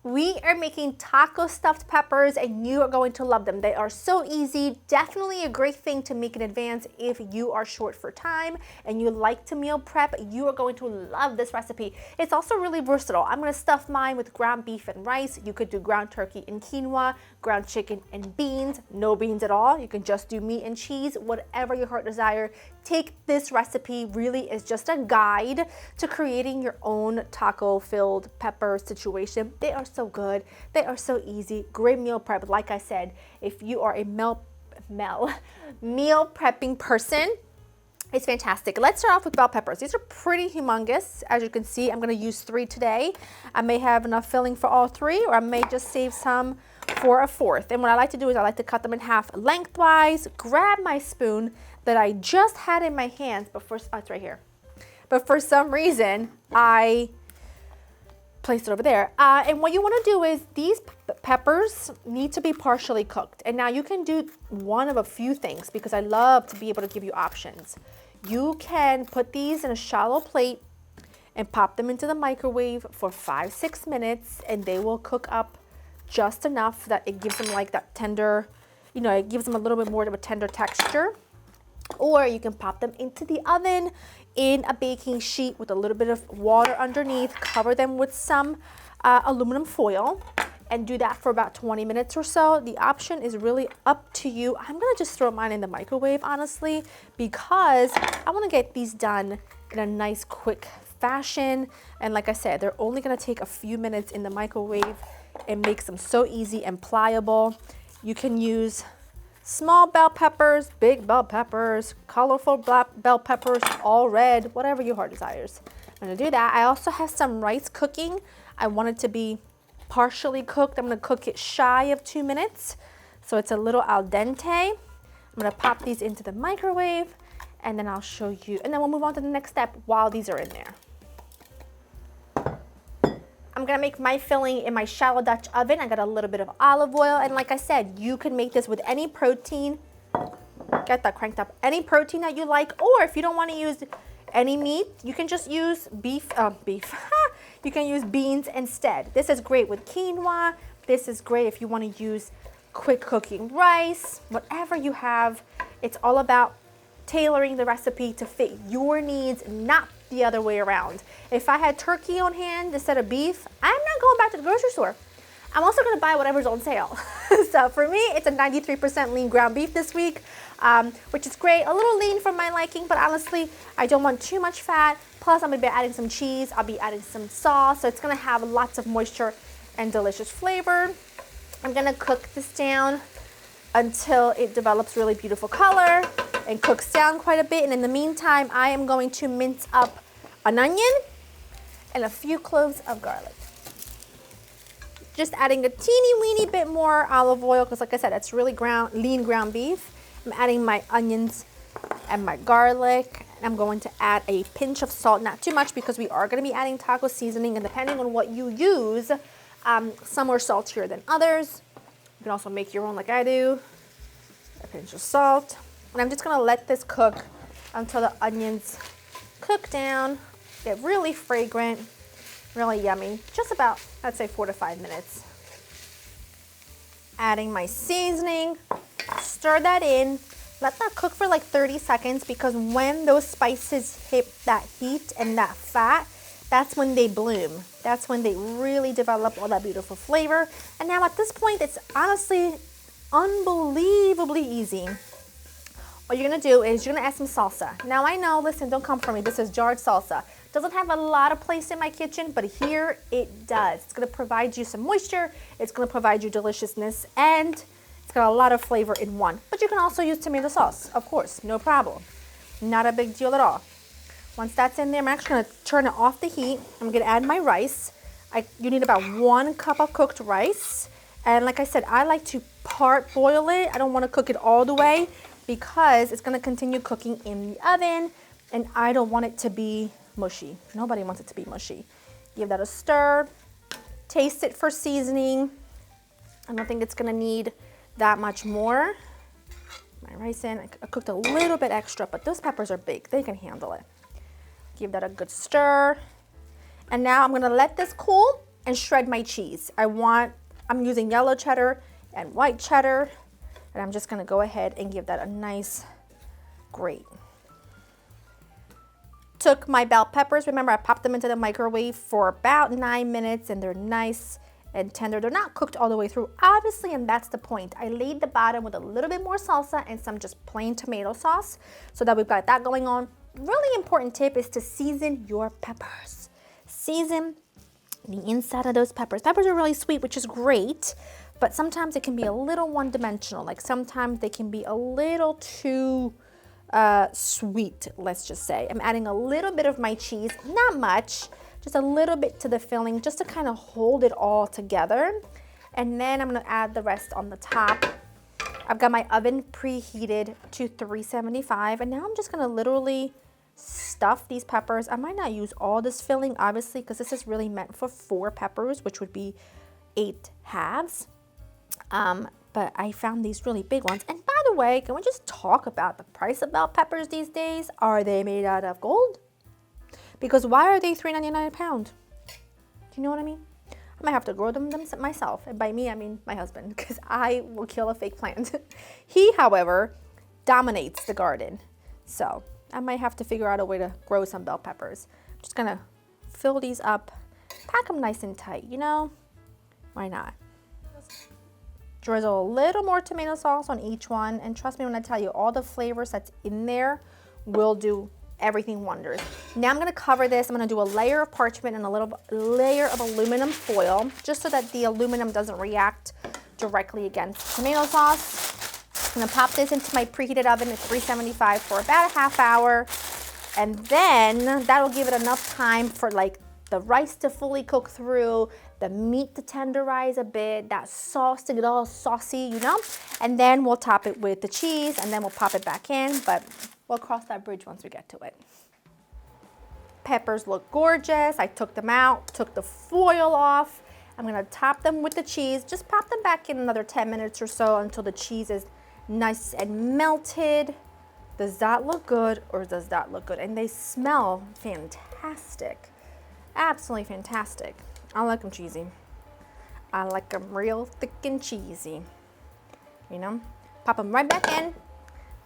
We are making taco stuffed peppers and you are going to love them. They are so easy, definitely a great thing to make in advance if you are short for time and you like to meal prep. You are going to love this recipe. It's also really versatile. I'm going to stuff mine with ground beef and rice. You could do ground turkey and quinoa, ground chicken and beans, no beans at all. You can just do meat and cheese, whatever your heart desire. Take this recipe, really is just a guide to creating your own taco filled pepper situation. They are so good. They are so easy. Great meal prep. Like I said, if you are a meal prepping person, it's fantastic. Let's start off with bell peppers. These are pretty humongous. As you can see, I'm going to use 3 today. I may have enough filling for all 3, or I may just save some for a 4th. And what I like to do is I like to cut them in half lengthwise, grab my spoon that I just had in my hands, but first, oh, it's right here. But for some reason, I placed it over there. And what you want to do is these peppers need to be partially cooked. And now you can do one of a few things because I love to be able to give you options. You can put these in a shallow plate and pop them into the microwave for 5-6 minutes and they will cook up just enough that it gives them like that tender, you know, it gives them a little bit more of a tender texture. Or you can pop them into the oven in a baking sheet with a little bit of water underneath, cover them with some aluminum foil and do that for about 20 minutes or so. The option is really up to you. I'm gonna just throw mine in the microwave, honestly, because I wanna get these done in a nice quick fashion. And like I said, they're only gonna take a few minutes in the microwave. It makes them so easy and pliable. You can use small bell peppers, big bell peppers, colorful black bell peppers, all red, whatever your heart desires. I'm gonna do that. I also have some rice cooking. I want it to be partially cooked. I'm gonna cook it shy of 2 minutes, so it's a little al dente. I'm gonna pop these into the microwave and then I'll show you, and then we'll move on to the next step while these are in there. I'm gonna make my filling in my shallow Dutch oven. I got a little bit of olive oil, and like I said, you can make this with any protein. Get that cranked up. Any protein that you like, or if you don't want to use any meat, you can just use beef. You can use beans instead. This is great with quinoa. This is great if you want to use quick cooking rice. Whatever you have, it's all about tailoring the recipe to fit your needs, not the other way around. If I had turkey on hand instead of beef, I'm not going back to the grocery store. I'm also gonna buy whatever's on sale. So for me, it's a 93% lean ground beef this week, which is great. A little lean for my liking, but honestly, I don't want too much fat. Plus, I'm gonna be adding some cheese. I'll be adding some sauce, so it's gonna have lots of moisture and delicious flavor. I'm gonna cook this down until it develops really beautiful color and cooks down quite a bit. And in the meantime, I am going to mince up an onion and a few cloves of garlic. Just adding a teeny weeny bit more olive oil, because like I said, it's really lean ground beef. I'm adding my onions and my garlic. I'm going to add a pinch of salt, not too much because we are going to be adding taco seasoning, and depending on what you use, some are saltier than others. You can also make your own like I do. A pinch of salt. And I'm just gonna let this cook until the onions cook down, get really fragrant, really yummy. Just about, I'd say 4 to 5 minutes. Adding my seasoning, stir that in, let that cook for like 30 seconds because when those spices hit that heat and that fat, that's when they bloom. That's when they really develop all that beautiful flavor. And now at this point, it's honestly unbelievably easy. What you're gonna do is you're gonna add some salsa. Now I know, listen, don't come for me, this is jarred salsa. Doesn't have a lot of place in my kitchen, but here it does. It's gonna provide you some moisture, it's gonna provide you deliciousness, and it's got a lot of flavor in one. But you can also use tomato sauce, of course, no problem. Not a big deal at all. Once that's in there, I'm actually gonna turn it off the heat. I'm gonna add my rice. You need about 1 cup of cooked rice. And like I said, I like to part boil it. I don't wanna cook it all the way because it's gonna continue cooking in the oven and I don't want it to be mushy. Nobody wants it to be mushy. Give that a stir, taste it for seasoning. I don't think it's gonna need that much more. My rice in, I cooked a little bit extra, but those peppers are big, they can handle it. Give that a good stir. And now I'm gonna let this cool and shred my cheese. I'm using yellow cheddar and white cheddar, and I'm just gonna go ahead and give that a nice grate. Took my bell peppers, remember I popped them into the microwave for about 9 minutes, and they're nice and tender. They're not cooked all the way through, obviously, and that's the point. I laid the bottom with a little bit more salsa and some just plain tomato sauce so that we've got that going on. Really important tip is to season your peppers. Season the inside of those peppers. Peppers are really sweet, which is great, but sometimes it can be a little one-dimensional. Like sometimes they can be a little too sweet, let's just say. I'm adding a little bit of my cheese, not much, just a little bit to the filling, just to kind of hold it all together. And then I'm gonna add the rest on the top. I've got my oven preheated to 375, and now I'm just gonna literally stuff these peppers. I might not use all this filling, obviously, because this is really meant for 4 peppers, which would be 8 halves. But I found these really big ones. And by the way, can we just talk about the price of bell peppers these days? Are they made out of gold? Because why are they $3.99 a pound? Do you know what I mean? I might have to grow them myself. And by me, I mean my husband, because I will kill a fake plant. He, however, dominates the garden. So I might have to figure out a way to grow some bell peppers. I'm just gonna fill these up, pack them nice and tight, you know? Why not? Drizzle a little more tomato sauce on each one, and trust me when I tell you, all the flavors that's in there will do everything wonders. Now I'm gonna cover this. I'm gonna do a layer of parchment and a little layer of aluminum foil, just so that the aluminum doesn't react directly against tomato sauce. I'm gonna pop this into my preheated oven at 375 for about a half hour, and then that'll give it enough time for like the rice to fully cook through, the meat to tenderize a bit, that sauce to get all saucy, you know? And then we'll top it with the cheese, and then we'll pop it back in, but we'll cross that bridge once we get to it. Peppers look gorgeous. I took them out, took the foil off. I'm gonna top them with the cheese. Just pop them back in another 10 minutes or so until the cheese is nice and melted. Does that look good, or does that look good? And they smell fantastic. Absolutely fantastic. I like them cheesy. I like them real thick and cheesy. You know, pop them right back in,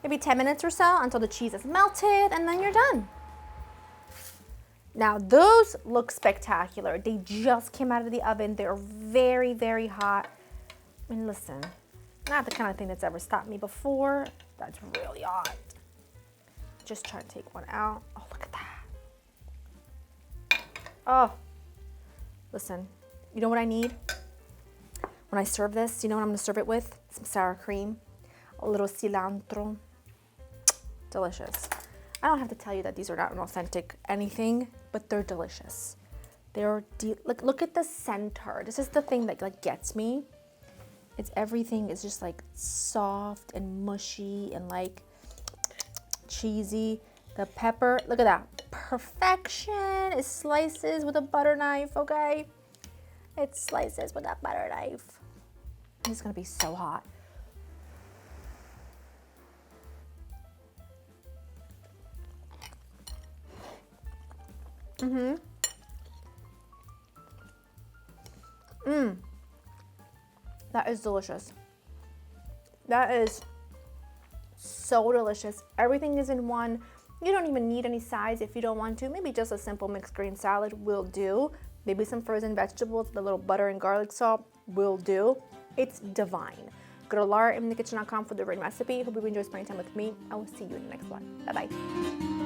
maybe 10 minutes or so until the cheese is melted, and then you're done. Now those look spectacular. They just came out of the oven. They're very, very hot. I mean, listen, not the kind of thing that's ever stopped me before. That's really hot. Just try to take one out. Oh, look at that. Oh, listen, you know what I need? When I serve this, you know what I'm gonna serve it with? Some sour cream, a little cilantro. Delicious. I don't have to tell you that these are not an authentic anything, but they're delicious. They're look at the center. This is the thing that like gets me. It's everything is just like soft and mushy and like cheesy. The pepper, look at that. Perfection. It slices with a butter knife, okay? It slices with a butter knife. It's gonna be so hot. That is delicious. That is so delicious. Everything is in one. You don't even need any sides if you don't want to. Maybe just a simple mixed green salad will do. Maybe some frozen vegetables, the little butter and garlic salt will do. It's divine. Go to laurainthekitchen.com for the written recipe. Hope you enjoy spending time with me. I will see you in the next one. Bye-bye.